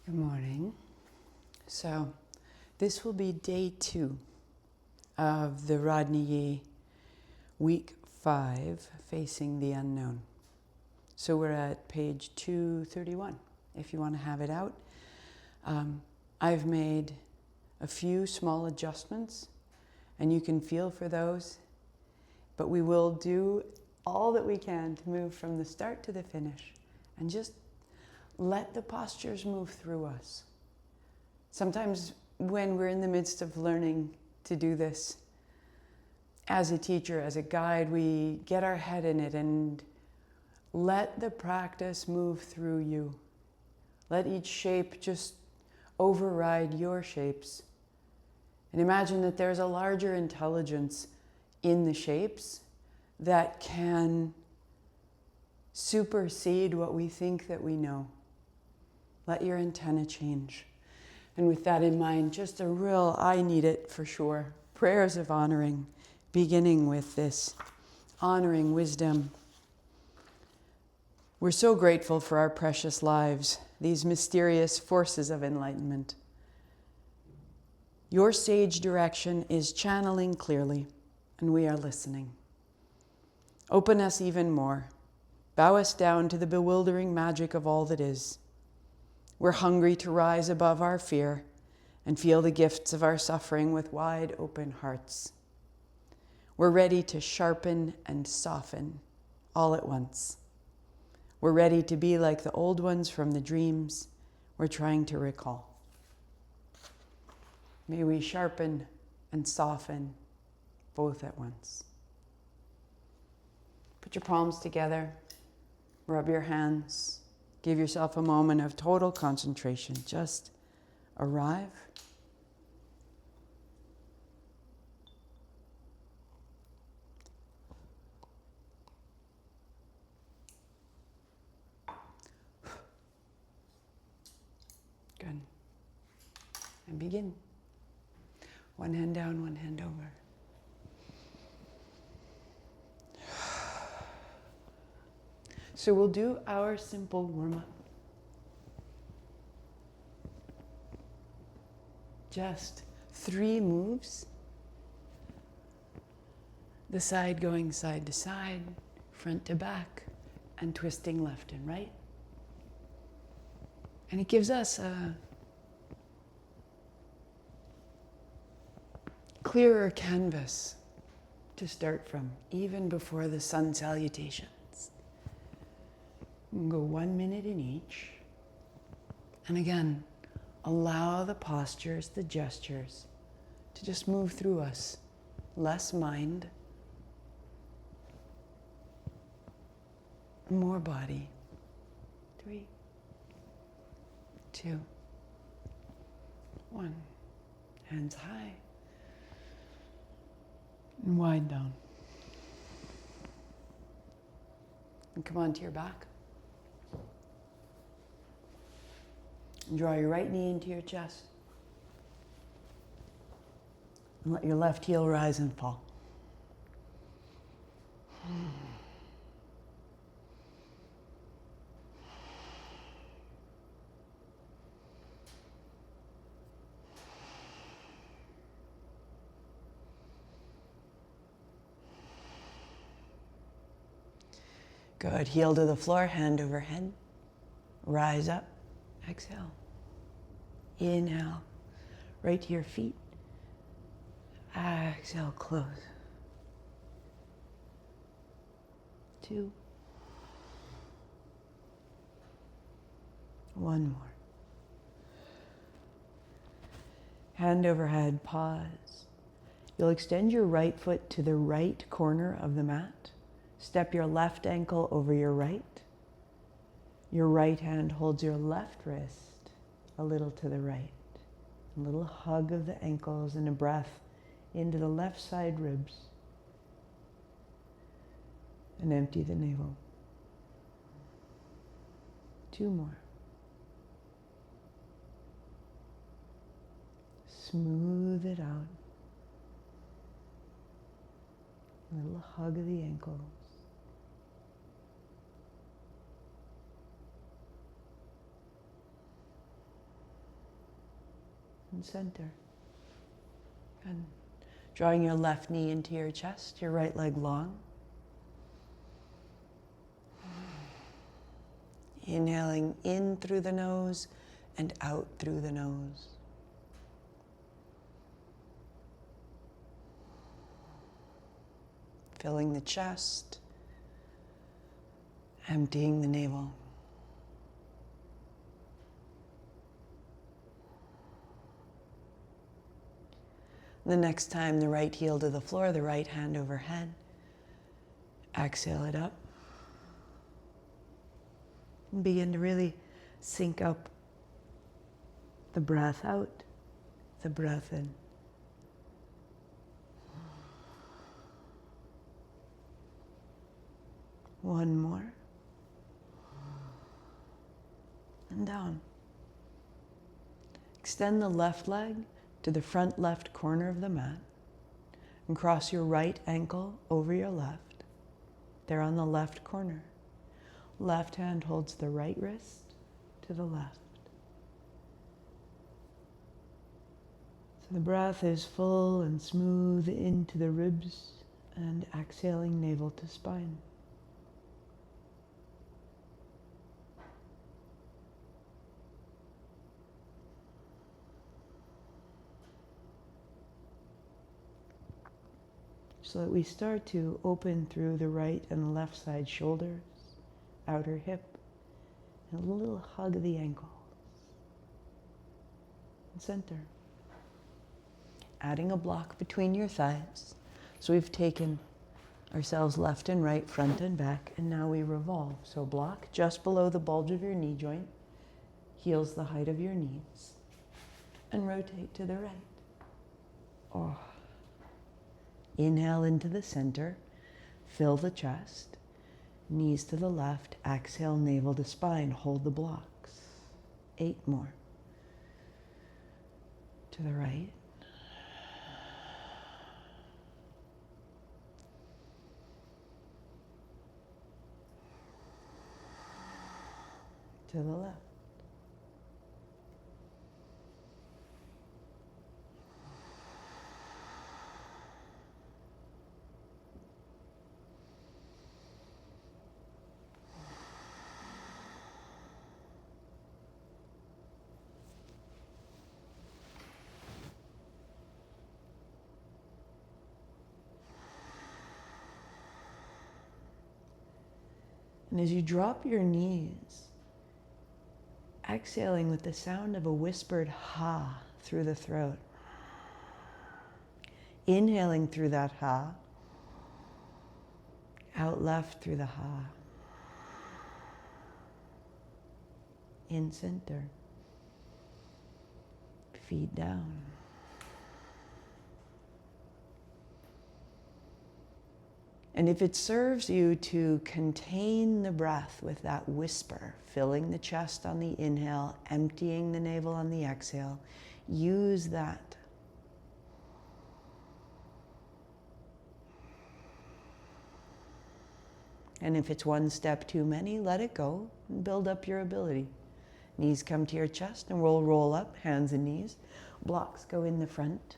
Good morning. So this will be day 2 of the Rodney Yee week 5, Facing the Unknown. So we're at page 231, if you want to have it out. I've made a few small adjustments, and you can feel for those, but we will do all that we can to move from the start to the finish and just let the postures move through us. Sometimes when we're in the midst of learning to do this, as a teacher, as a guide, we get our head in it and let the practice move through you. Let each shape just override your shapes. And imagine that there's a larger intelligence in the shapes that can supersede what we think that we know. Let your antenna change. And with that in mind, just a real, I need it for sure, prayers of honoring, beginning with this, honoring wisdom. We're so grateful for our precious lives, these mysterious forces of enlightenment. Your sage direction is channeling clearly, and we are listening. Open us even more. Bow us down to the bewildering magic of all that is. We're hungry to rise above our fear and feel the gifts of our suffering with wide open hearts. We're ready to sharpen and soften all at once. We're ready to be like the old ones from the dreams we're trying to recall. May we sharpen and soften both at once. Put your palms together, rub your hands. Give yourself a moment of total concentration. Just arrive. Good. And begin. One hand down, one hand over. So we'll do our simple warm-up. Just 3 moves. The side going side to side, front to back, and twisting left and right. And it gives us a clearer canvas to start from, even before the sun salutation. We'll go 1 minute in each. And again, allow the postures, the gestures, to just move through us. Less mind, more body. 3, 2, 1. Hands high and wide down. And come onto your back. And draw your right knee into your chest. And let your left heel rise and fall. Good. Heel to the floor, hand over head. Rise up. Exhale. Inhale. Right to your feet. Exhale, close. 2. 1 more. Hand over head, pause. You'll extend your right foot to the right corner of the mat. Step your left ankle over your right. Your right hand holds your left wrist a little to the right. A little hug of the ankles and a breath into the left side ribs. And empty the navel. 2 more. Smooth it out. A little hug of the ankles. and center. And drawing your left knee into your chest, your right leg long. Inhaling in through the nose and out through the nose. Filling the chest, emptying the navel. The next time, the right heel to the floor, the right hand overhead. Exhale it up. And begin to really sync up the breath out, the breath in. One more. And down. Extend the left leg to the front left corner of the mat and cross your right ankle over your left. There on the left corner. Left hand holds the right wrist to the left. So the breath is full and smooth into the ribs and exhaling navel to spine. So that we start to open through the right and left side shoulders, outer hip, and a little hug of the ankles. And center. Adding a block between your thighs. So we've taken ourselves left and right, front and back, and now we revolve. So block just below the bulge of your knee joint, heels the height of your knees, and rotate to the right. Oh. Inhale into the center, fill the chest, knees to the left, exhale, navel to spine, hold the blocks. 8 more. To the right. To the left. And as you drop your knees, exhaling with the sound of a whispered ha through the throat. Inhaling through that ha, out left through the ha. In center, feet down. And if it serves you to contain the breath with that whisper, filling the chest on the inhale, emptying the navel on the exhale, use that. And if it's one step too many, let it go and build up your ability. Knees come to your chest and we'll roll up, hands and knees. Blocks go in the front.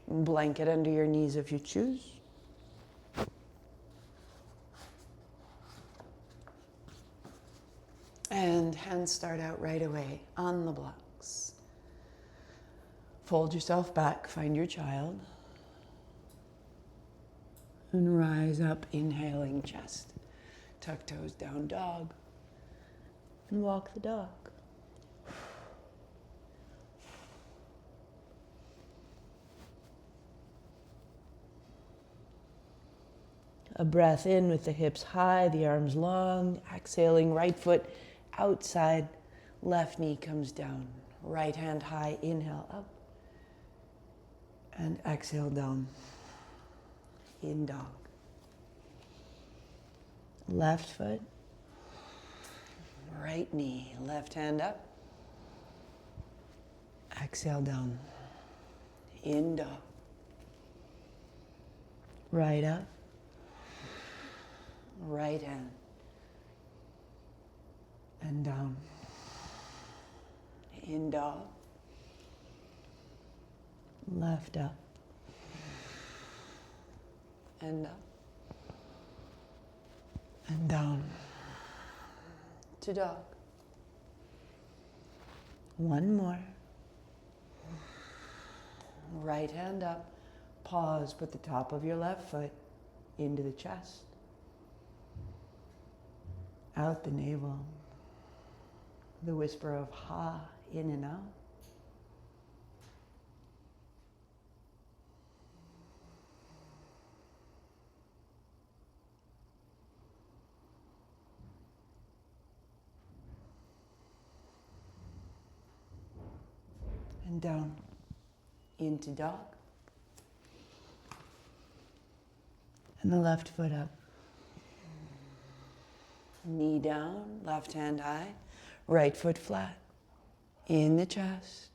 Blanket under your knees if you choose. And hands start out right away on the blocks. Fold yourself back, find your child. And rise up, inhaling chest. Tuck toes down, dog. And walk the dog. A breath in with the hips high, the arms long. Exhaling, right foot outside, left knee comes down. Right hand high, inhale up. And exhale down. In dog. Left foot. Right knee, left hand up. Exhale down. In dog. Right up. Right hand. And down. In dog. left up, and up, and down, to dog. One more. Right hand up, pause, put the top of your left foot into the chest, out the navel, the whisper of ha, in and out. And down into dog. And the left foot up. Knee down, left hand high, right foot flat. In the chest,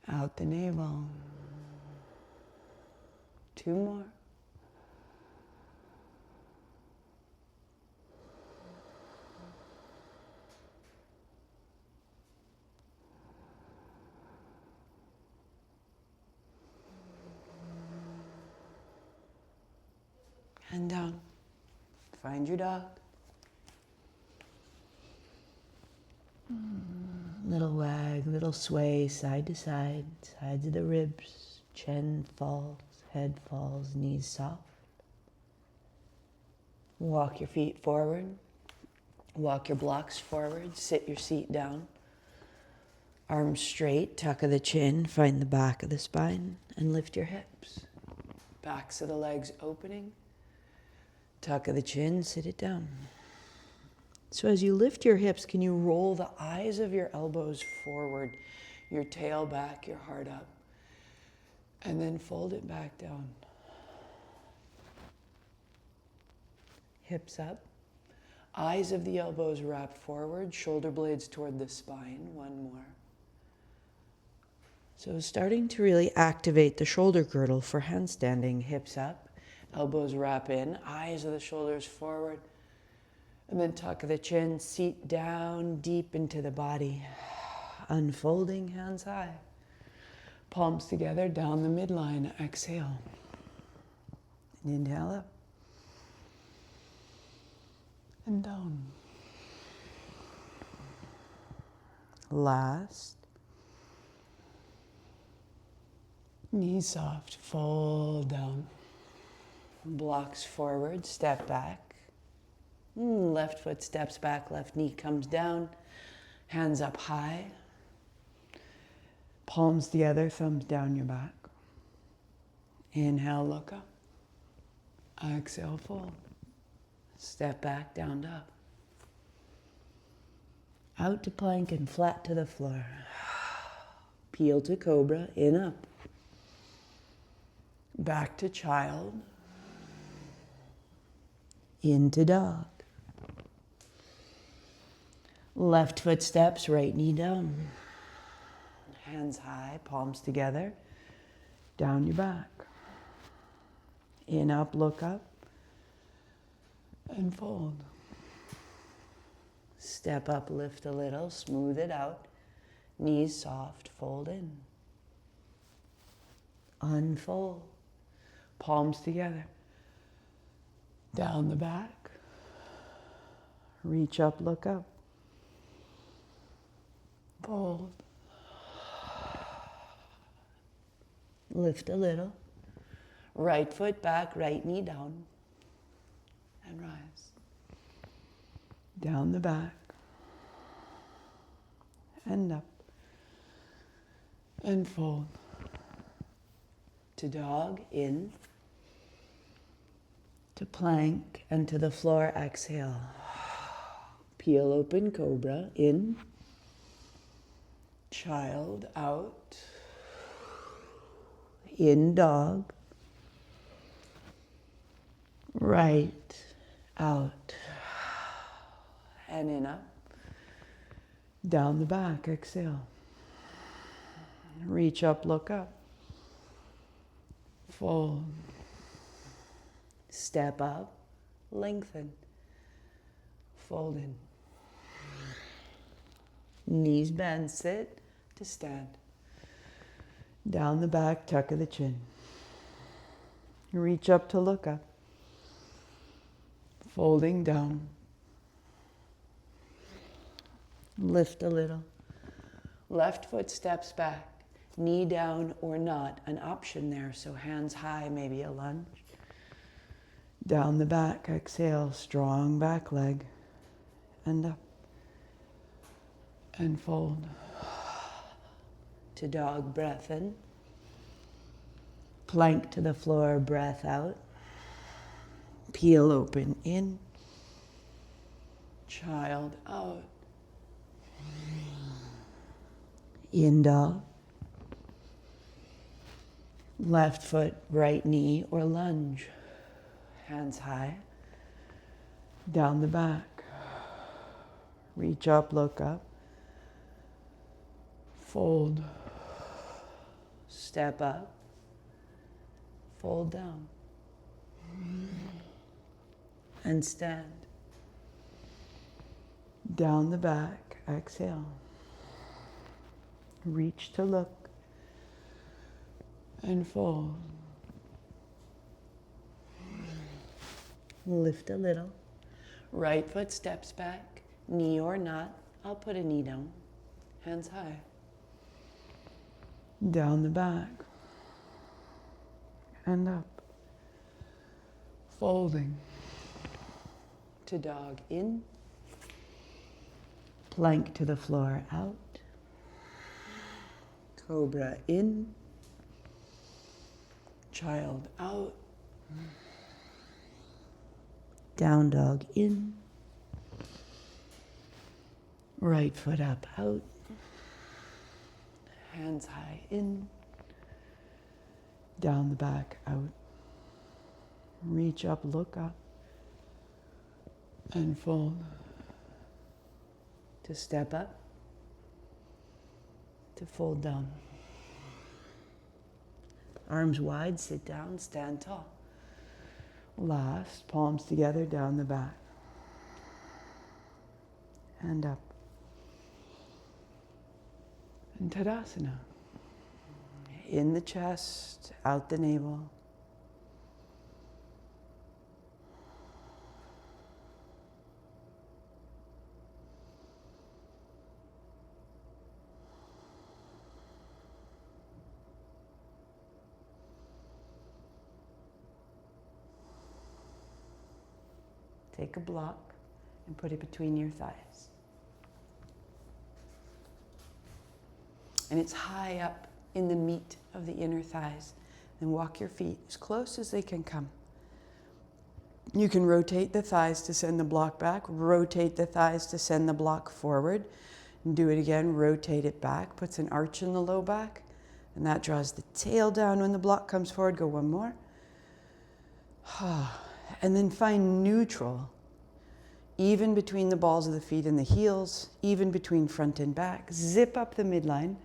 out the navel. Two more. And down. Find your dog. Little wag, little sway, side to side, sides of the ribs, chin falls, head falls, knees soft. Walk your feet forward. Walk your blocks forward. Sit your seat down. Arms straight, tuck of the chin, find the back of the spine, and lift your hips. Backs of the legs opening. Tuck of the chin, sit it down. So as you lift your hips, can you roll the eyes of your elbows forward, your tail back, your heart up, and then fold it back down. Hips up, eyes of the elbows wrapped forward, shoulder blades toward the spine. One more. So starting to really activate the shoulder girdle for handstanding, hips up. Elbows wrap in, eyes of the shoulders forward, and then tuck of the chin, seat down deep into the body. Unfolding, hands high. Palms together, down the midline, exhale. And inhale up. And down. Last. Knees soft, fold down. Blocks forward, step back. Left foot steps back, left knee comes down. Hands up high. Palms together, thumbs down your back. Inhale, look up. Exhale, fold. Step back, down dog. Out to plank and flat to the floor. Peel to cobra, in up. Back to child. Into dog. Left foot steps, right knee down. Hands high, palms together. Down your back. In up, look up. And fold. Step up, lift a little, smooth it out. Knees soft, fold in. Unfold. Palms together. Down the back. Reach up, look up. Fold. Lift a little. Right foot back, right knee down. And rise. Down the back. And up. And fold. To dog, in. To plank and to the floor, exhale. Peel open, cobra, in. Child, out. In dog. Right, out. And in up. Down the back, exhale. Reach up, look up. Fold. Step up, lengthen. Fold in. Knees bend, sit to stand. Down the back, tuck of the chin. Reach up to look up. Folding down. Lift a little. Left foot steps back. Knee down or not, an option there. So hands high, maybe a lunge. Down the back, exhale, strong back leg. And up. And fold. To dog, breath in. Plank to the floor, breath out. Peel open in. Child out. In dog. Left foot, right knee or lunge. Hands high. Down the back. Reach up, look up. Fold. Step up. Fold down. And stand. Down the back, exhale. Reach to look. And fold. Lift a little. Right foot steps back. Knee or not, I'll put a knee down. Hands high. Down the back. And up. Folding. To dog in. Plank to the floor out. Cobra in. Child out. Down dog in. Right foot up, out. Hands high in. Down the back, out. Reach up, look up. And fold. To step up. To fold down. Arms wide, sit down, stand tall. Last, palms together, down the back. And up. And Tadasana. In the chest, out the navel. Take a block and put it between your thighs. And it's high up in the meat of the inner thighs. Then walk your feet as close as they can come. You can rotate the thighs to send the block back, rotate the thighs to send the block forward, and do it again, rotate it back, puts an arch in the low back, and that draws the tail down when the block comes forward. Go one more. And then find neutral, even between the balls of the feet and the heels, even between front and back. Zip up the midline,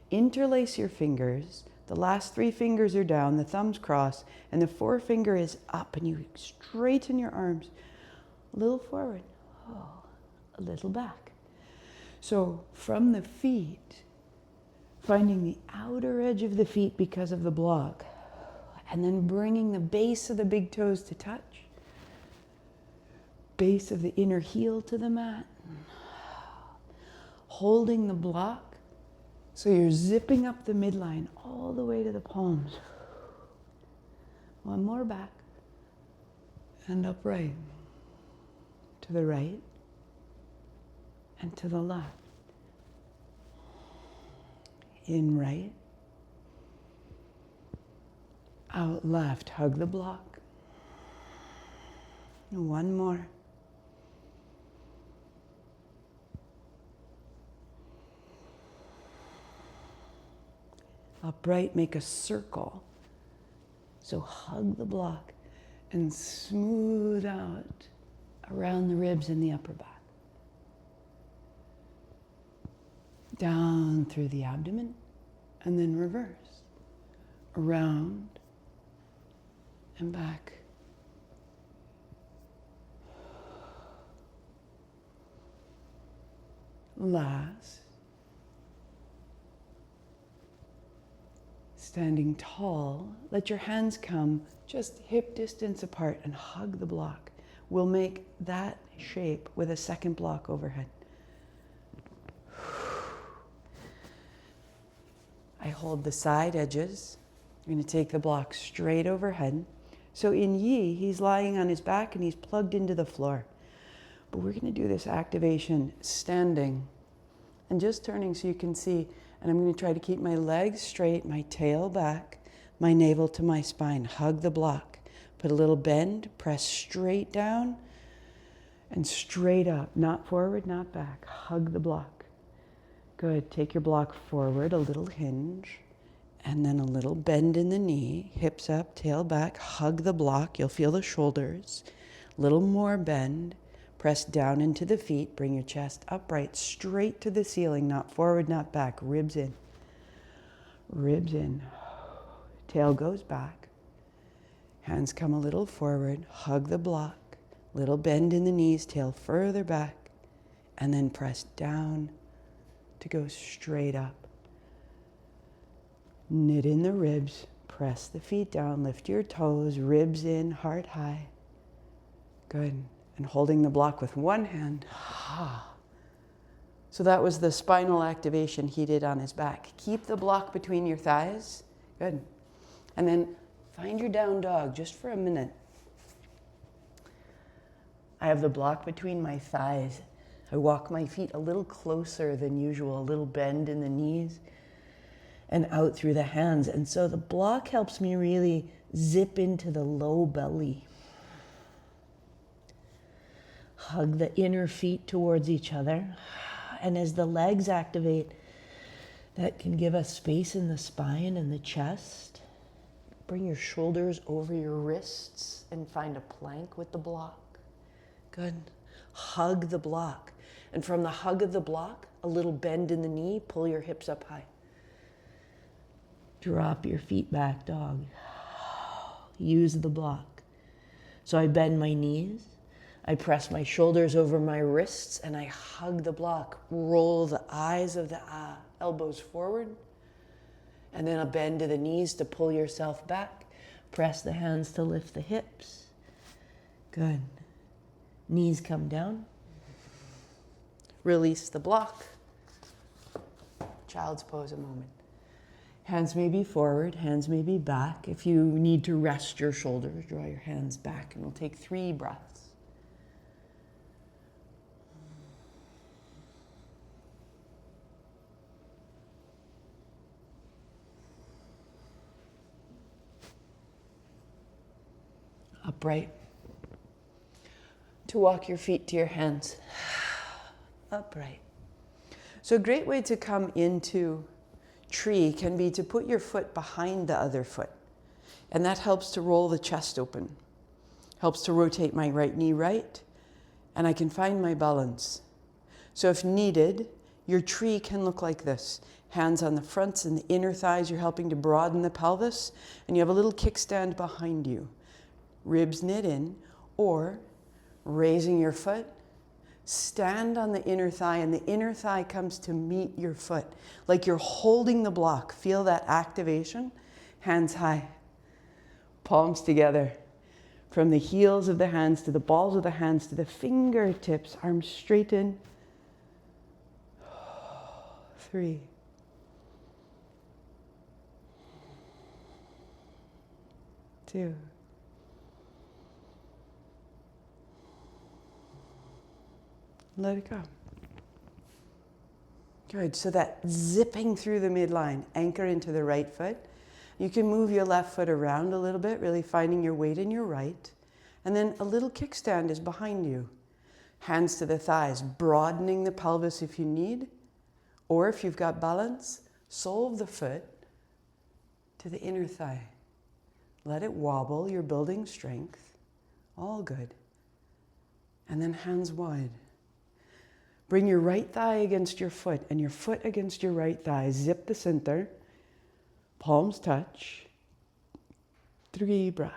interlace your fingers. The last 3 fingers are down, the thumbs cross, and the forefinger is up, and you straighten your arms. A little forward, a little back. So from the feet, finding the outer edge of the feet because of the block, and then bringing the base of the big toes to touch. Base of the inner heel to the mat. Holding the block. So you're zipping up the midline all the way to the palms. One more back. And upright. To the right. And to the left. In right. Out left, hug the block. One more. Upright, make a circle. So hug the block and smooth out around the ribs and the upper back. Down through the abdomen and then reverse. Around and back. Last. Standing tall, let your hands come just hip distance apart and hug the block. We'll make that shape with a second block overhead. I hold the side edges. I'm going to take the block straight overhead. So in Yee, he's lying on his back and he's plugged into the floor. But we're going to do this activation standing and just turning so you can see. And I'm going to try to keep my legs straight, my tail back, my navel to my spine. Hug the block. Put a little bend, press straight down and straight up. Not forward, not back. Hug the block. Good. Take your block forward, a little hinge, and then a little bend in the knee. Hips up, tail back. Hug the block. You'll feel the shoulders. A little more bend. Press down into the feet. Bring your chest upright, straight to the ceiling. Not forward, not back. Ribs in. Ribs in. Tail goes back. Hands come a little forward. Hug the block. Little bend in the knees. Tail further back. And then press down to go straight up. Knit in the ribs. Press the feet down. Lift your toes. Ribs in. Heart high. Good. And holding the block with one hand. So that was the spinal activation he did on his back. Keep the block between your thighs. Good. And then find your down dog just for a minute. I have the block between my thighs. I walk my feet a little closer than usual, a little bend in the knees and out through the hands. And so the block helps me really zip into the low belly. Hug the inner feet towards each other. And as the legs activate, that can give us space in the spine and the chest. Bring your shoulders over your wrists and find a plank with the block. Good. Hug the block. And from the hug of the block, a little bend in the knee, pull your hips up high. Drop your feet back, dog. Use the block. So I bend my knees. I press my shoulders over my wrists and I hug the block. Roll the eyes of the elbows forward. And then a bend to the knees to pull yourself back. Press the hands to lift the hips. Good. Knees come down. Release the block. Child's pose a moment. Hands may be forward, hands may be back. If you need to rest your shoulders, draw your hands back and we'll take 3 breaths. Upright. To walk your feet to your hands. Upright. So a great way to come into tree can be to put your foot behind the other foot. And that helps to roll the chest open. Helps to rotate my right knee right. And I can find my balance. So if needed, your tree can look like this. Hands on the fronts and the inner thighs. You're helping to broaden the pelvis. And you have a little kickstand behind you. Ribs knit in, or raising your foot, stand on the inner thigh and the inner thigh comes to meet your foot. Like you're holding the block. Feel that activation. Hands high, palms together. From the heels of the hands to the balls of the hands to the fingertips, arms straighten. 3. 2. Let it go. Good. So that zipping through the midline, anchor into the right foot. You can move your left foot around a little bit, really finding your weight in your right. And then a little kickstand is behind you. Hands to the thighs, broadening the pelvis if you need. Or if you've got balance, sole of the foot to the inner thigh. Let it wobble. You're building strength. All good. And then hands wide. Bring your right thigh against your foot and your foot against your right thigh. Zip the center. Palms touch. 3 breaths.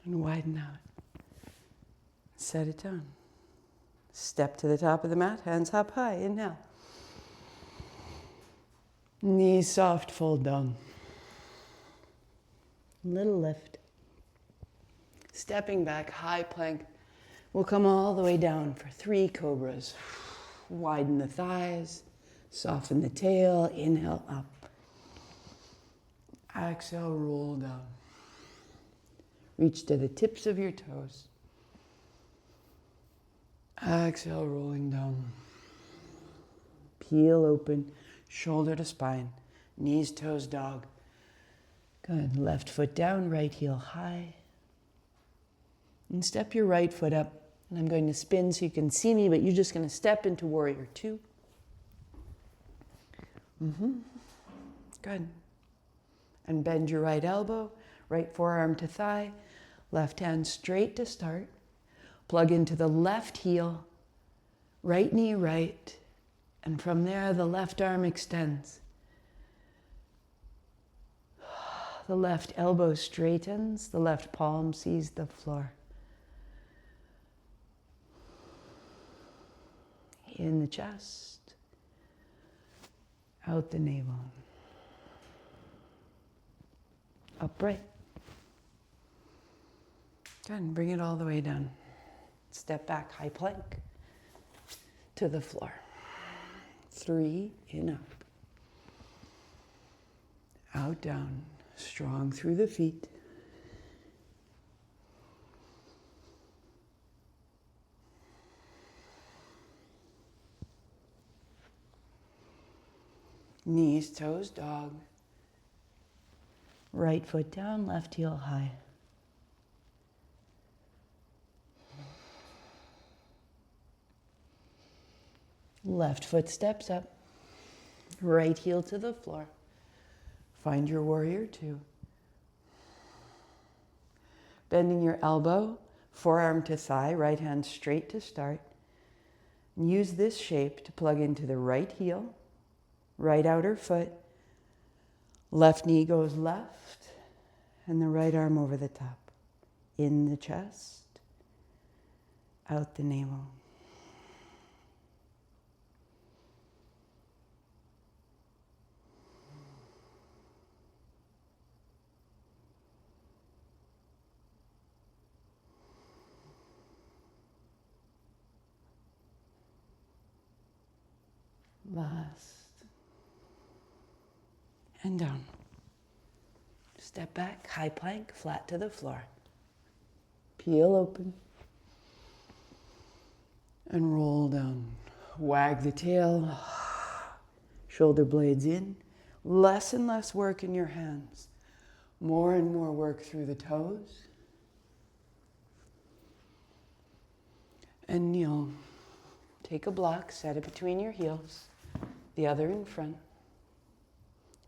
And widen out. Set it down. Step to the top of the mat, hands up high, inhale. Knees soft, fold down. Little lift. Stepping back, high plank. We'll come all the way down for 3 cobras. Widen the thighs, soften the tail, inhale up. Exhale, roll down. Reach to the tips of your toes. Exhale, rolling down. Peel open, shoulder to spine, knees, toes, dog. Good. Left foot down, right heel high. And step your right foot up. And I'm going to spin so you can see me, but you're just going to step into warrior 2. Good. And bend your right elbow, right forearm to thigh, left hand straight to start. Plug into the left heel, right knee right, and from there the left arm extends. The left elbow straightens, the left palm sees the floor. In the chest, out the navel. Upright. Good, and bring it all the way down. Step back, high plank to the floor. 3, in up. Out, down, strong through the feet. Knees, toes, dog. Right foot down, left heel high. Left foot steps up. Right heel to the floor. Find your warrior 2. Bending your elbow, forearm to thigh, right hand straight to start. And use this shape to plug into the right heel, right outer foot, left knee goes left, and the right arm over the top. In the chest, out the navel. Last. And down. Step back, high plank, flat to the floor. Peel open. And roll down. Wag the tail. Shoulder blades in. Less and less work in your hands. More and more work through the toes. And kneel. Take a block, set it between your heels. The other in front.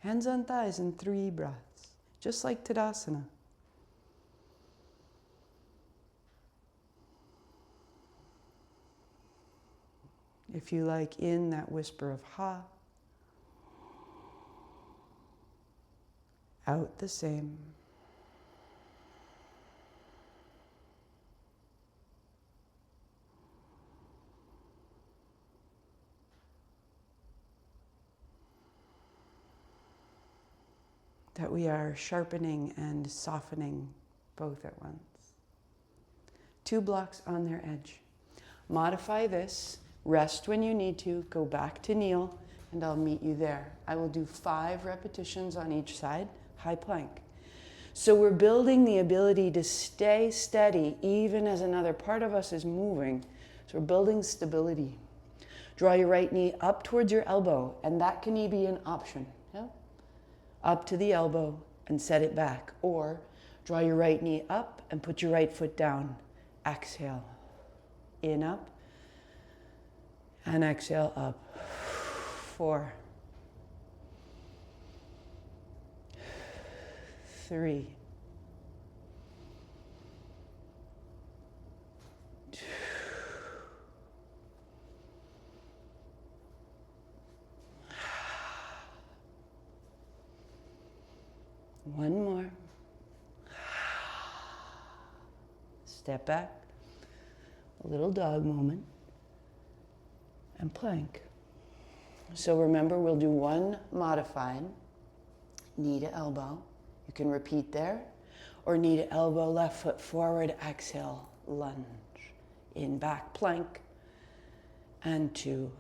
Hands on thighs in 3 breaths, just like Tadasana. If you like, in that whisper of ha. Out the same. That we are sharpening and softening both at once. 2 blocks on their edge. Modify this, rest when you need to, go back to kneel, and I'll meet you there. I will do 5 repetitions on each side, high plank. So we're building the ability to stay steady even as another part of us is moving. So we're building stability. Draw your right knee up towards your elbow, and that can be an option. Yeah? Up to the elbow and set it back. Or draw your right knee up and put your right foot down. Exhale. In, up. And exhale, up. 4. 3. 2. 1 more. Step back, a little dog moment, and plank. So remember, we'll do one modified, knee to elbow. You can repeat there, or knee to elbow, left foot forward, exhale, lunge. In back plank, and 2.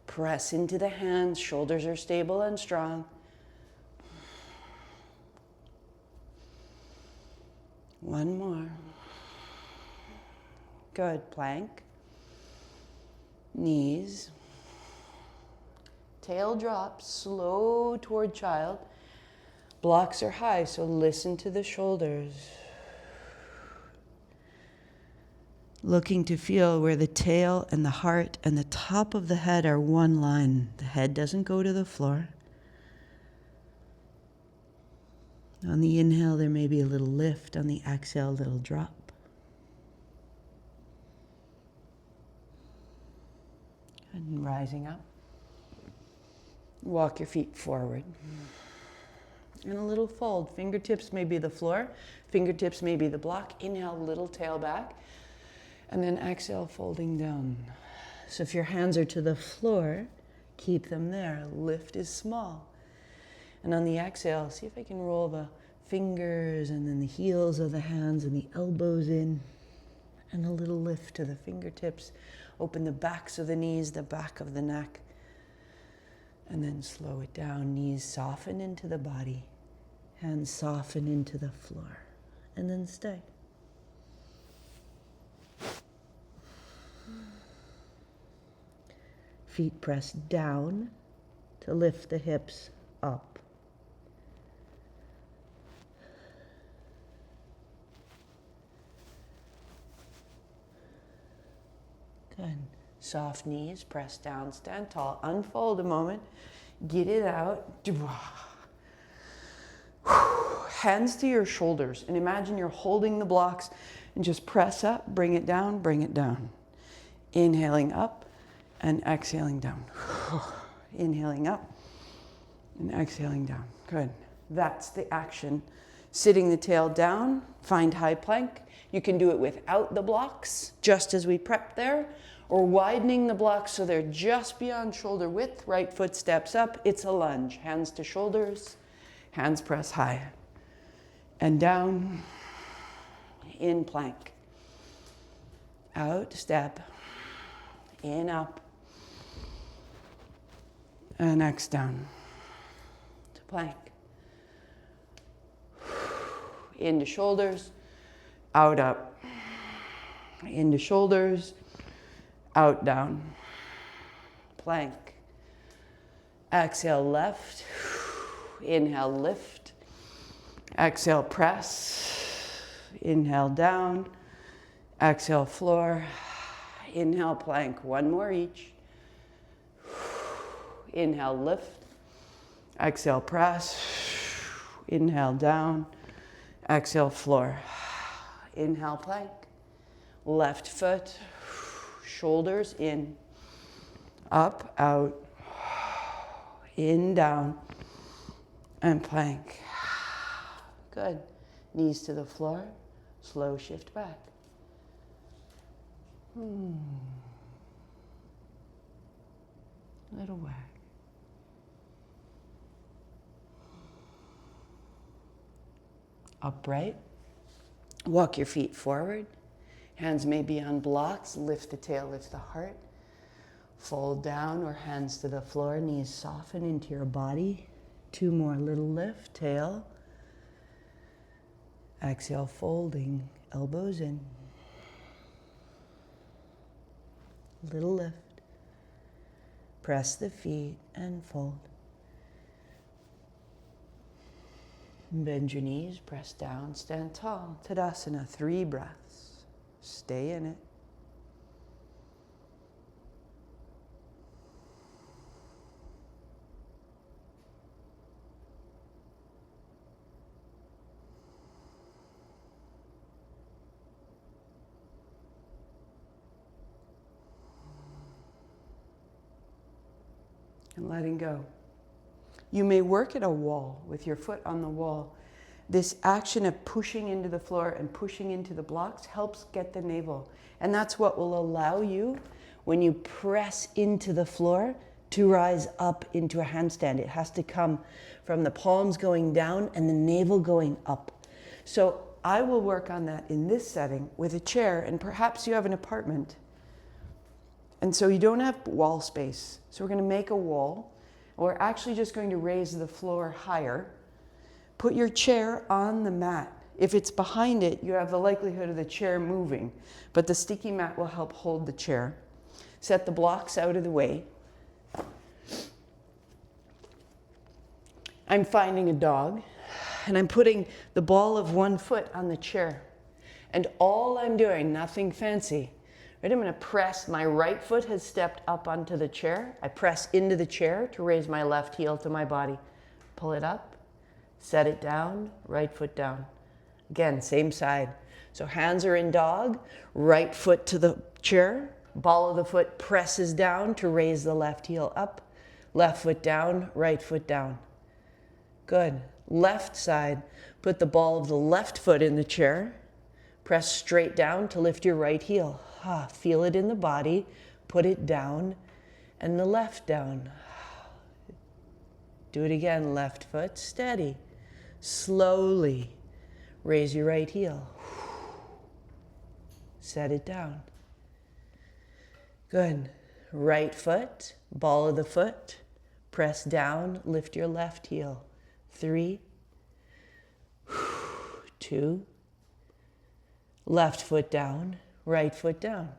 Press into the hands, shoulders are stable and strong. One more. Good, plank. Knees. Tail drops, slow toward child. Blocks are high, so listen to the shoulders. Looking to feel where the tail and the heart and the top of the head are one line. The head doesn't go to the floor. On the inhale, there may be a little lift. On the exhale, a little drop. And rising up. Walk your feet forward. And a little fold. Fingertips may be the floor. Fingertips may be the block. Inhale, little tail back. And then exhale, folding down. So if your hands are to the floor, keep them there. Lift is small. And on the exhale, see if I can roll the fingers and then the heels of the hands and the elbows in. And a little lift to the fingertips. Open the backs of the knees, the back of the neck. And then slow it down. Knees soften into the body. Hands soften into the floor. And then stay. Feet press down to lift the hips up. Good. Soft knees, press down, stand tall. Unfold a moment. Get it out. Hands to your shoulders. And imagine you're holding the blocks and just press up, bring it down, bring it down. Inhaling up and exhaling down. Inhaling up and exhaling down. Good. That's the action. Sitting the tail down, find high plank. You can do it without the blocks, just as we prepped there, or widening the blocks so they're just beyond shoulder width. Right foot steps up. It's a lunge. Hands to shoulders. Hands press high. And down. In plank. Out, step. In, up. And next down. To plank. Into shoulders. Out, up. Into shoulders. Out, down. Plank. Exhale, left. Inhale, lift. Exhale, press. Inhale, down. Exhale, floor. Inhale, plank. One more each. Inhale, lift. Exhale, press. Inhale, down. Exhale, floor. Inhale, plank. Left foot. Shoulders in. Up, out. In, down. And plank. Good. Knees to the floor. Slow shift back. Little wag. Upright. Walk your feet forward. Hands may be on blocks. Lift the tail, lift the heart. Fold down or hands to the floor. Knees soften into your body. 2 more. Little lift. Tail. Exhale, folding. Elbows in. Little lift. Press the feet and fold. Bend your knees, press down, stand tall. Tadasana, 3 breaths. Stay in it. And letting go. You may work at a wall with your foot on the wall. This action of pushing into the floor and pushing into the blocks helps get the navel. And that's what will allow you, when you press into the floor, to rise up into a handstand. It has to come from the palms going down and the navel going up. So I will work on that in this setting with a chair, and perhaps you have an apartment. And so you don't have wall space. So we're going to make a wall. We're actually just going to raise the floor higher. Put your chair on the mat. If it's behind it, you have the likelihood of the chair moving, but the sticky mat will help hold the chair. Set the blocks out of the way. I'm finding a dog, and I'm putting the ball of one foot on the chair. And all I'm doing, nothing fancy, right? I'm going to press, my right foot has stepped up onto the chair. I press into the chair to raise my left heel to my body. Pull it up, set it down, right foot down. Again, same side. So hands are in dog, right foot to the chair, ball of the foot presses down to raise the left heel up, left foot down, right foot down. Good. Left side, put the ball of the left foot in the chair, press straight down to lift your right heel. Feel it in the body, put it down, and the left down. Do it again, left foot, steady. Slowly raise your right heel. Set it down. Good. Right foot, ball of the foot, press down, lift your left heel. 3, 2, left foot down, right foot down.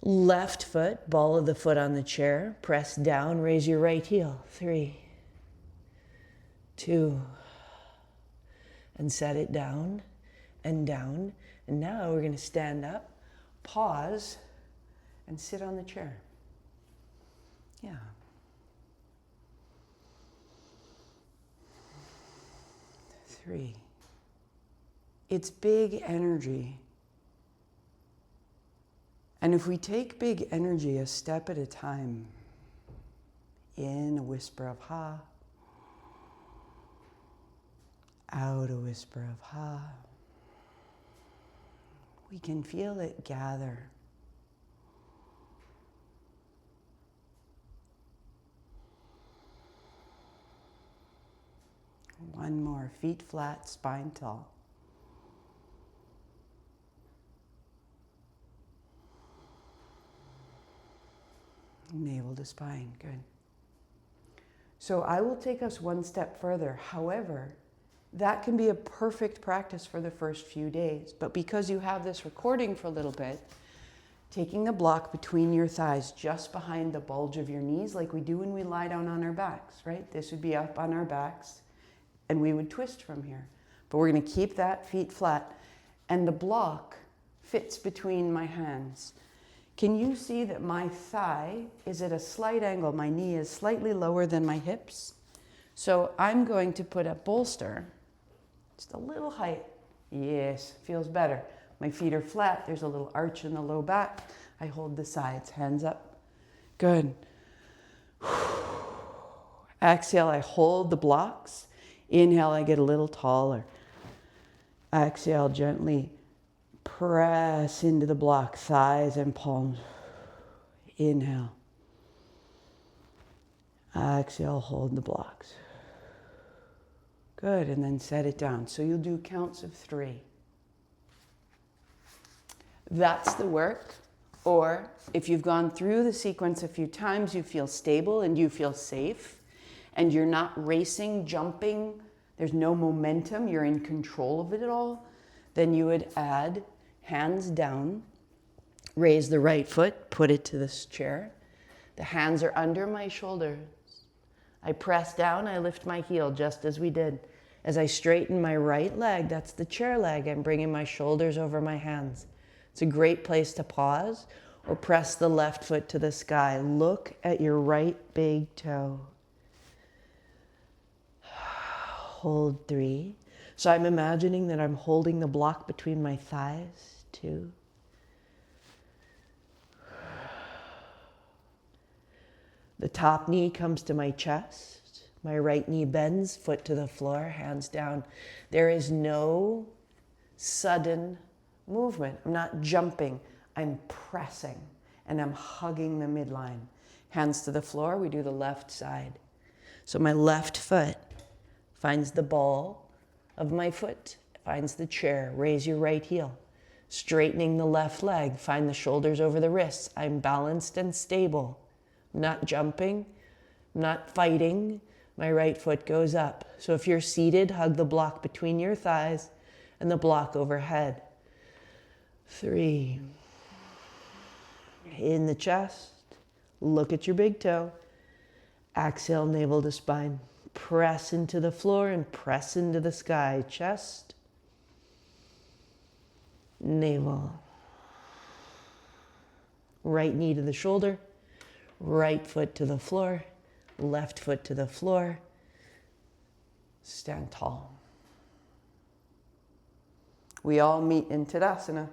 Left foot, ball of the foot on the chair, press down, raise your right heel. 3, 2, and set it down and down. And now we're going to stand up, pause, and sit on the chair. Yeah. Three. It's big energy. And if we take big energy a step at a time, in a whisper of ha, out a whisper of ha, we can feel it gather. One more, feet flat, spine tall. Navel to spine, good. So I will take us one step further. However, that can be a perfect practice for the first few days. But because you have this recording for a little bit, taking the block between your thighs, just behind the bulge of your knees, like we do when we lie down on our backs, right? This would be up on our backs, and we would twist from here. But we're going to keep that feet flat, and the block fits between my hands. Can you see that my thigh is at a slight angle? My knee is slightly lower than my hips. So I'm going to put a bolster, just a little height. Yes, feels better. My feet are flat. There's a little arch in the low back. I hold the sides, hands up. Good. Exhale, I hold the blocks. Inhale, I get a little taller. Exhale, gently press into the block, thighs and palms. Inhale. Exhale, hold the blocks. Good, and then set it down. So you'll do counts of 3. That's the work. Or if you've gone through the sequence a few times, you feel stable and you feel safe, and you're not racing, jumping, there's no momentum, you're in control of it all, then you would add hands down, raise the right foot, put it to this chair. The hands are under my shoulders. I press down, I lift my heel just as we did. As I straighten my right leg, that's the chair leg, I'm bringing my shoulders over my hands. It's a great place to pause or press the left foot to the sky. Look at your right big toe. Hold 3. So I'm imagining that I'm holding the block between my thighs. 2. The top knee comes to my chest. My right knee bends, foot to the floor, hands down. There is no sudden movement. I'm not jumping. I'm pressing and I'm hugging the midline. Hands to the floor. We do the left side. So my left foot finds the ball of my foot, finds the chair. Raise your right heel. Straightening the left leg. Find the shoulders over the wrists. I'm balanced and stable. I'm not jumping. I'm not fighting. My right foot goes up. So if you're seated, hug the block between your thighs and the block overhead. 3. In the chest. Look at your big toe. Exhale, navel to spine. Press into the floor and press into the sky. Chest. Navel. Right knee to the shoulder. Right foot to the floor. Left foot to the floor. Stand tall. We all meet in Tadasana.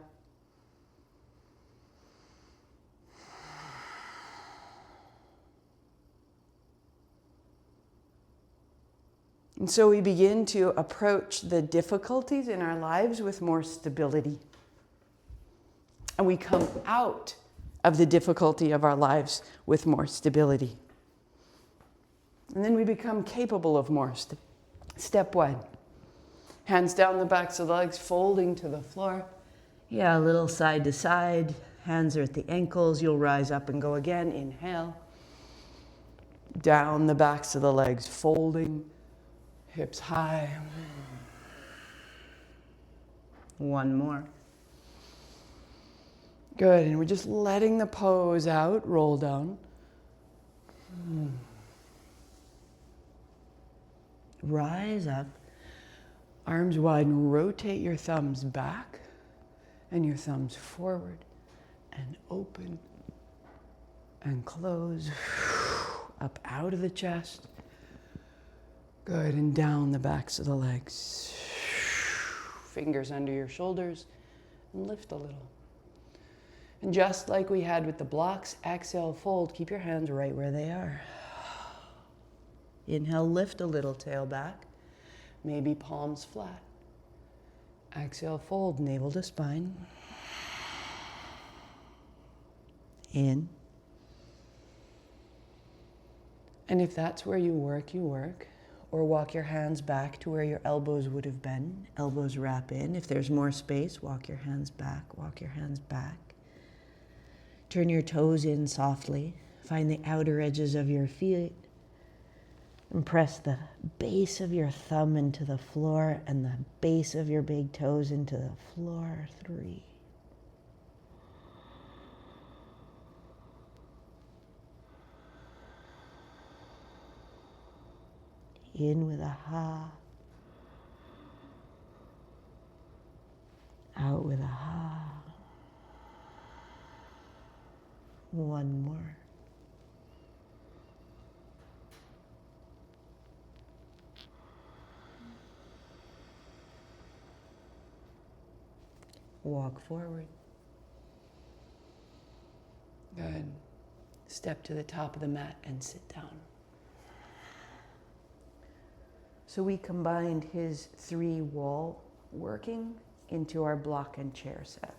And so we begin to approach the difficulties in our lives with more stability. And we come out of the difficulty of our lives with more stability. And then we become capable of more. Step 1. Hands down the backs of the legs, folding to the floor. Yeah, a little side to side. Hands are at the ankles. You'll rise up and go again. Inhale. Down the backs of the legs, folding. Hips high. One more. Good, and we're just letting the pose out, roll down. Rise up, arms wide, and rotate your thumbs back and your thumbs forward and open and close. Up out of the chest. Good, and down the backs of the legs. Fingers under your shoulders and lift a little. And just like we had with the blocks, exhale, fold. Keep your hands right where they are. Inhale, lift a little, tail back. Maybe palms flat. Exhale, fold, navel to spine. In. And if that's where you work, you work. Or walk your hands back to where your elbows would have been. Elbows wrap in. If there's more space, walk your hands back. Walk your hands back. Turn your toes in softly. Find the outer edges of your feet. And press the base of your thumb into the floor and the base of your big toes into the floor. 3. In with a ha. Out with a ha. One more. Walk forward. Good. Step to the top of the mat and sit down. So we combined his 3 wall working into our block and chair setup.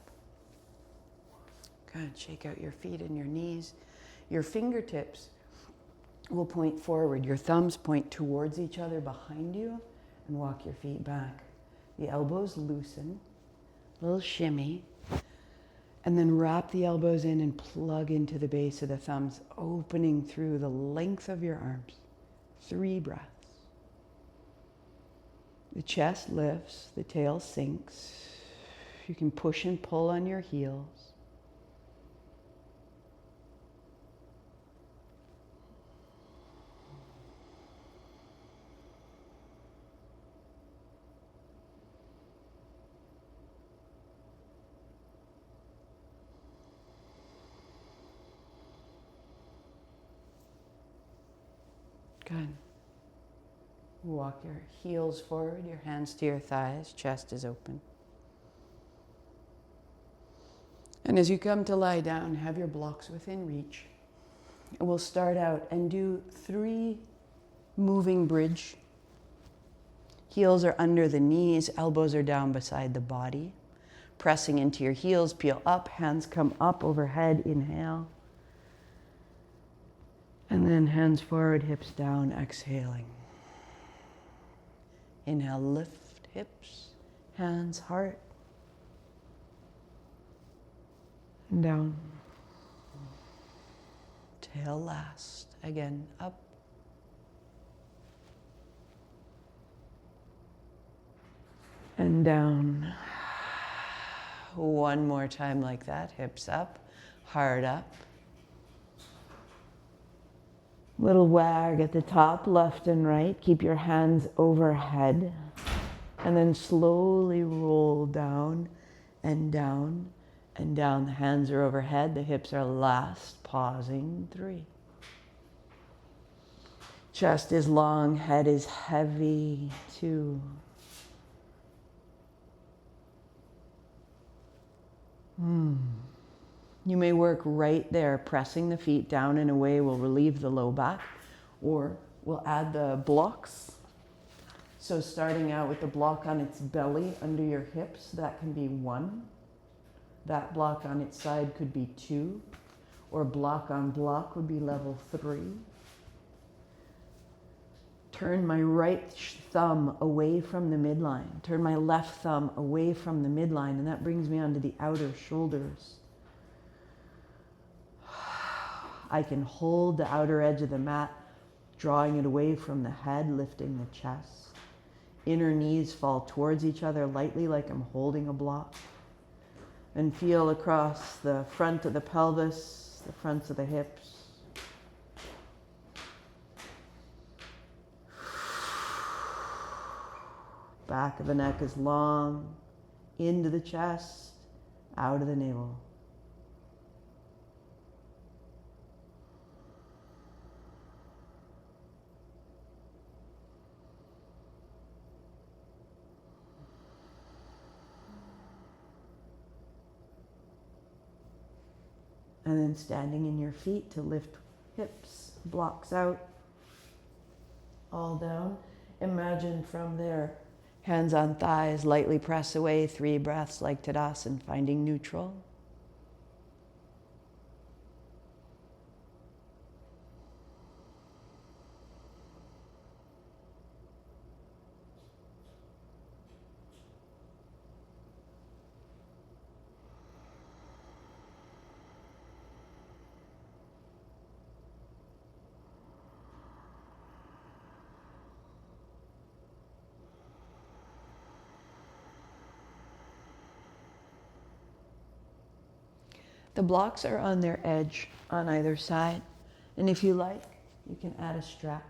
Good. Shake out your feet and your knees. Your fingertips will point forward. Your thumbs point towards each other behind you and walk your feet back. The elbows loosen. Little shimmy, and then wrap the elbows in and plug into the base of the thumbs, opening through the length of your arms. 3 breaths. The chest lifts, the tail sinks. You can push and pull on your heels. Good. Walk your heels forward, your hands to your thighs, chest is open. And as you come to lie down, have your blocks within reach. We'll start out and do 3 moving bridge. Heels are under the knees, elbows are down beside the body. Pressing into your heels, peel up, hands come up overhead, inhale. And then hands forward, hips down, exhaling. Inhale, lift hips, hands, heart. And down. Tail last. Again, up. And down. One more time like that. Hips up, heart up. Little wag at the top, left and right. Keep your hands overhead. And then slowly roll down and down and down. The hands are overhead. The hips are last. Pausing. 3. Chest is long. Head is heavy. 2. You may work right there, pressing the feet down in a way will relieve the low back, or we'll add the blocks. So starting out with the block on its belly under your hips, that can be 1. That block on its side could be 2, or block on block would be level 3. Turn my right thumb away from the midline. Turn my left thumb away from the midline, and that brings me onto the outer shoulders. I can hold the outer edge of the mat, drawing it away from the head, lifting the chest. Inner knees fall towards each other lightly like I'm holding a block. And feel across the front of the pelvis, the fronts of the hips. Back of the neck is long, into the chest, out of the navel. And then standing in your feet to lift hips, blocks out, all down. Imagine from there, hands on thighs, lightly press away, 3 breaths like Tadasana, finding neutral. The blocks are on their edge on either side. And if you like, you can add a strap.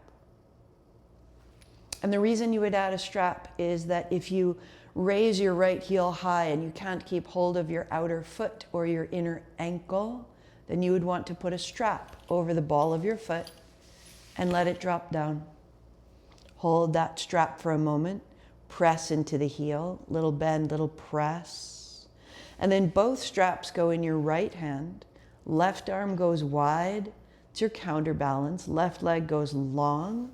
And the reason you would add a strap is that if you raise your right heel high and you can't keep hold of your outer foot or your inner ankle, then you would want to put a strap over the ball of your foot and let it drop down. Hold that strap for a moment, press into the heel, little bend, little press. And then both straps go in your right hand. Left arm goes wide. It's your counterbalance. Left leg goes long.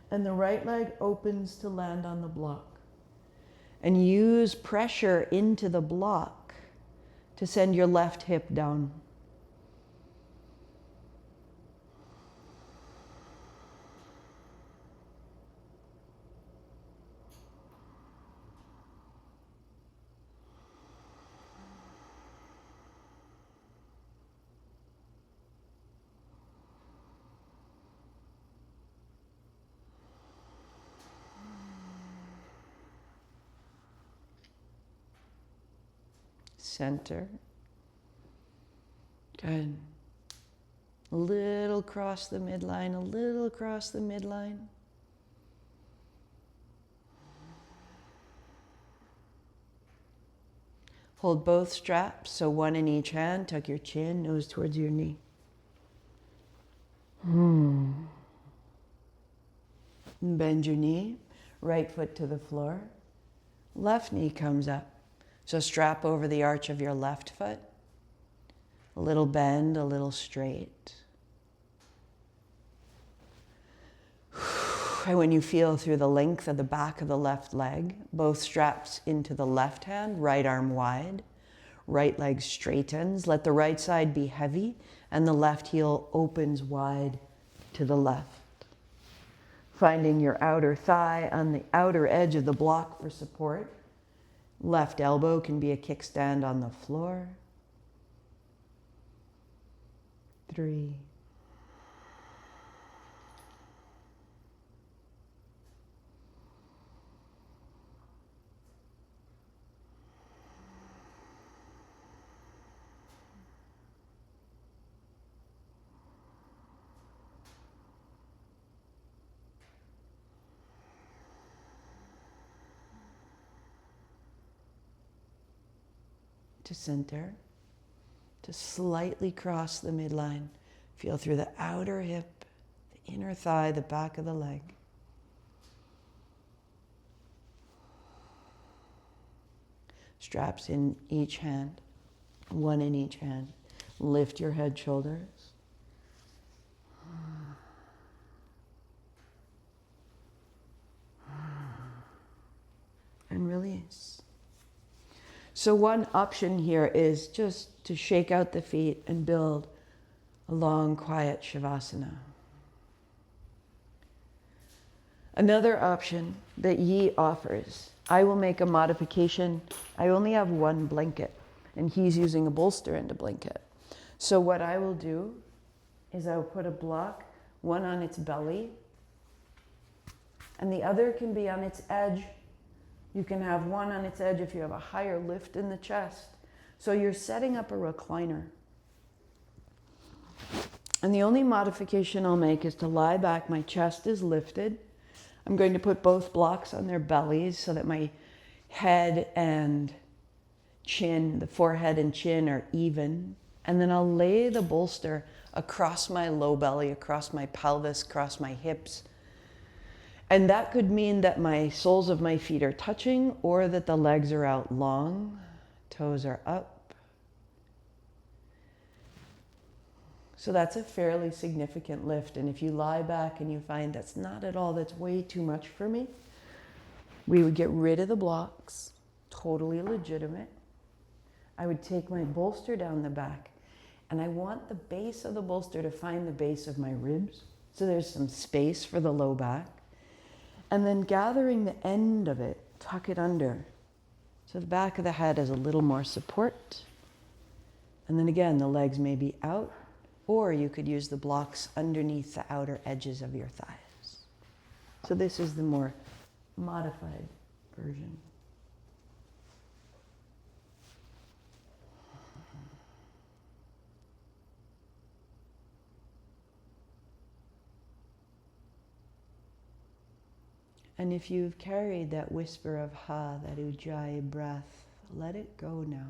And the right leg opens to land on the block. And use pressure into the block to send your left hip down. Center. Good. A little across the midline, a little across the midline. Hold both straps, so one in each hand. Tuck your chin, nose towards your knee. Bend your knee, right foot to the floor. Left knee comes up. So strap over the arch of your left foot. A little bend, a little straight. When you feel through the length of the back of the left leg, both straps into the left hand, right arm wide, right leg straightens. Let the right side be heavy and the left heel opens wide to the left. Finding your outer thigh on the outer edge of the block for support. Left elbow can be a kickstand on the floor. 3. To center, to slightly cross the midline. Feel through the outer hip, the inner thigh, the back of the leg. Straps in each hand, one in each hand. Lift your head, shoulders. And release. So one option here is just to shake out the feet and build a long, quiet Shavasana. Another option that Yee offers, I will make a modification. I only have one blanket, and he's using a bolster and a blanket. So what I will do is I'll put a block, one on its belly, and the other can be on its edge. You can have one on its edge if you have a higher lift in the chest. So you're setting up a recliner. And the only modification I'll make is to lie back. My chest is lifted. I'm going to put both blocks on their bellies so that my head and chin, the forehead and chin are even. And then I'll lay the bolster across my low belly, across my pelvis, across my hips. And that could mean that my soles of my feet are touching or that the legs are out long, toes are up. So that's a fairly significant lift. And if you lie back and you find that's not at all, that's way too much for me, we would get rid of the blocks, totally legitimate. I would take my bolster down the back, and I want the base of the bolster to find the base of my ribs. So there's some space for the low back. And then gathering the end of it, tuck it under. So the back of the head has a little more support. And then again, the legs may be out, or you could use the blocks underneath the outer edges of your thighs. So this is the more modified version. And if you've carried that whisper of ha, that ujjayi breath, let it go now.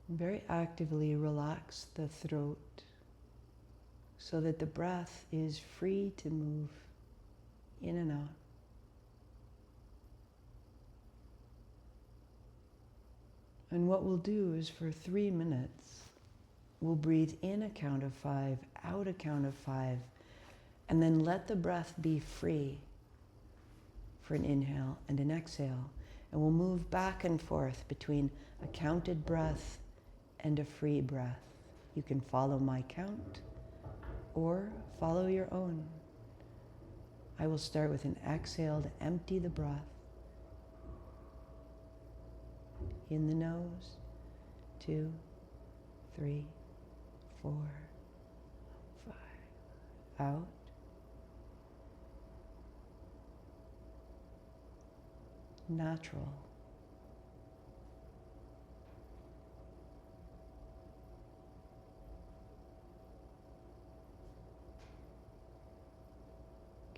Very actively relax the throat so that the breath is free to move in and out. And what we'll do is for 3 minutes, we'll breathe in a count of 5, out a count of 5, and then let the breath be free for an inhale and an exhale. And we'll move back and forth between a counted breath and a free breath. You can follow my count or follow your own. I will start with an exhale to empty the breath. In the nose, 2, 3, 4, 5. Out. Natural.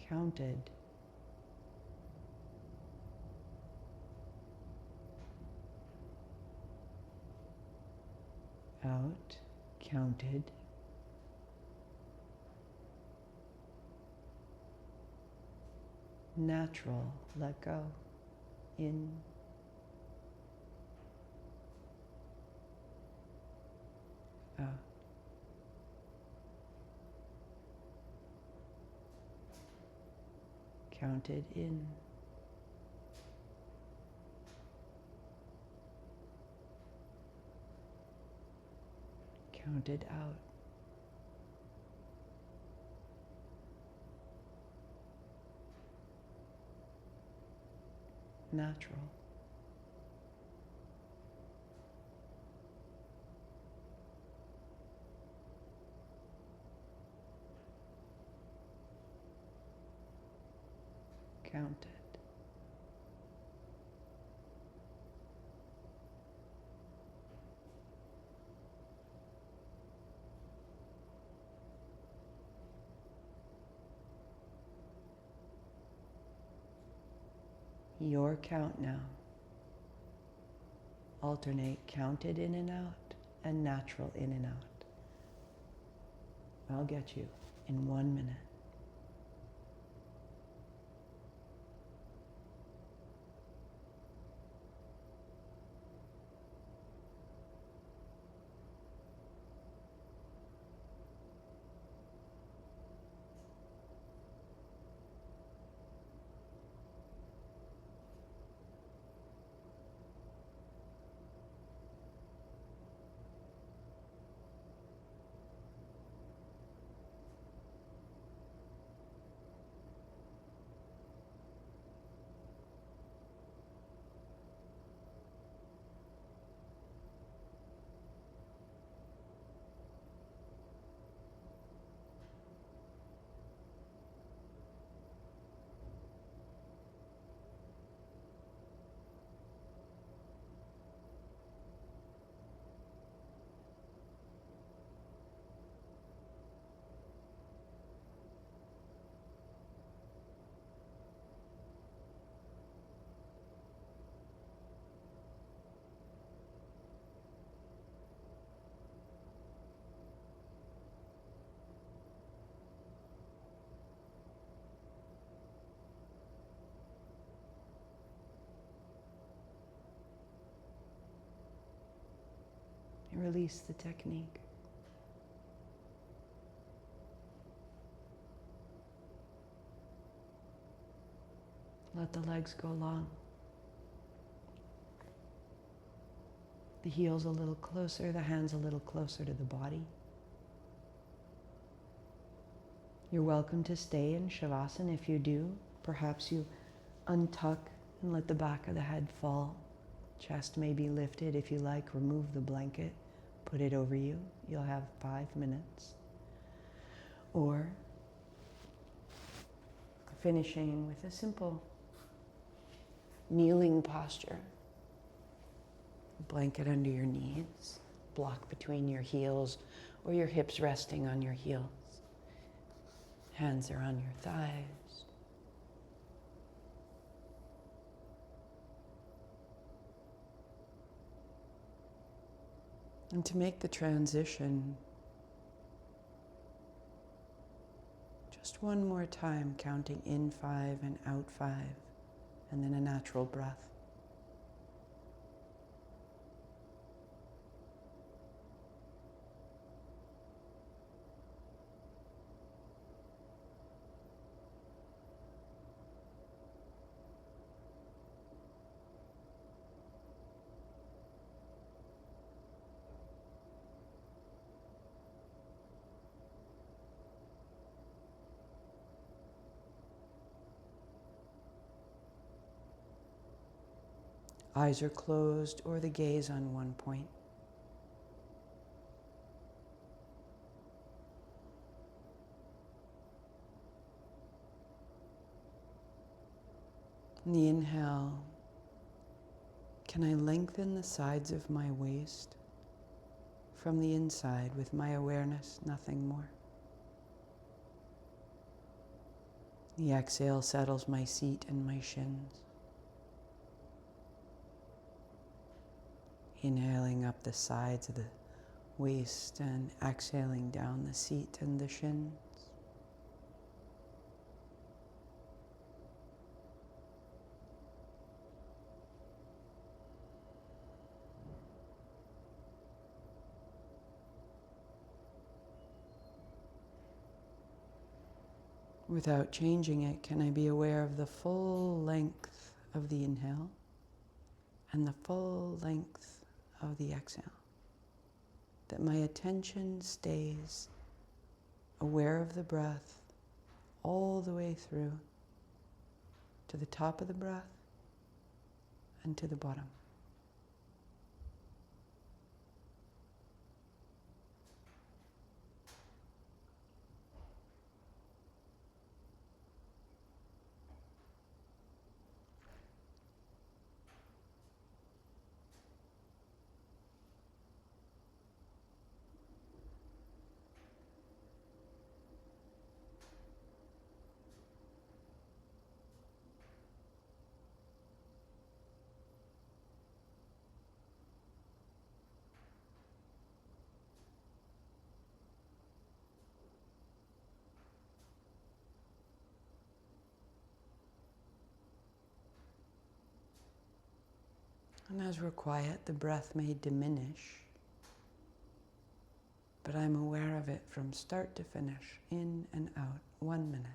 Counted. Out, counted. Natural, let go. In. Out. counted in. Counted out. Natural. Counted. Your count now. Alternate counted in and out and natural in and out. I'll get you in 1 minute. Release the technique. Let the legs go long. The heels a little closer, the hands a little closer to the body. You're welcome to stay in Shavasana if you do. Perhaps you untuck and let the back of the head fall. Chest may be lifted. If you like, remove the blanket, put it over you. You'll have 5 minutes. Or finishing with a simple kneeling posture. Blanket under your knees, block between your heels, or your hips resting on your heels. Hands are on your thighs. And to make the transition, just one more time, counting in 5 and out 5, and then a natural breath. Eyes are closed or the gaze on one point. On the inhale, can I lengthen the sides of my waist from the inside with my awareness, nothing more? The exhale settles my seat and my shins. Inhaling up the sides of the waist and exhaling down the seat and the shins. Without changing it, can I be aware of the full length of the inhale and the full length of the exhale? That my attention stays aware of the breath all the way through to the top of the breath and to the bottom. And as we're quiet, the breath may diminish, but I'm aware of it from start to finish, in and out, 1 minute.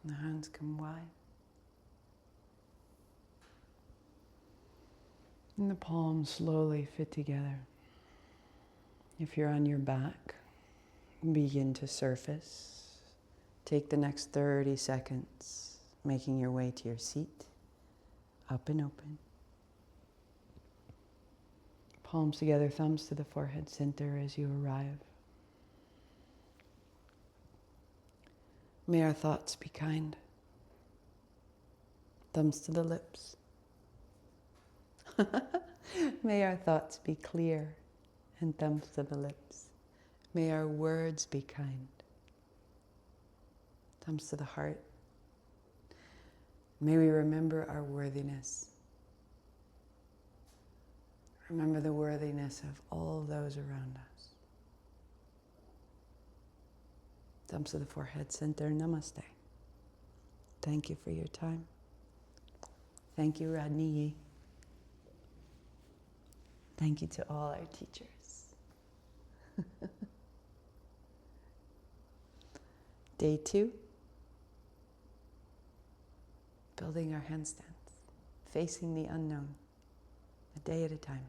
The hands come wide. And the palms slowly fit together. If you're on your back, begin to surface. Take the next 30 seconds, making your way to your seat, up and open. Palms together, thumbs to the forehead center as you arrive. May our thoughts be kind. Thumbs to the lips. May our thoughts be clear, and thumbs to the lips. May our words be kind. Thumbs to the heart. May we remember our worthiness. Remember the worthiness of all those around us. Thumbs to the forehead center, namaste. Thank you for your time. Thank you, Rodney Yee. Thank you to all our teachers. Day 2, building our handstands, facing the unknown, a day at a time.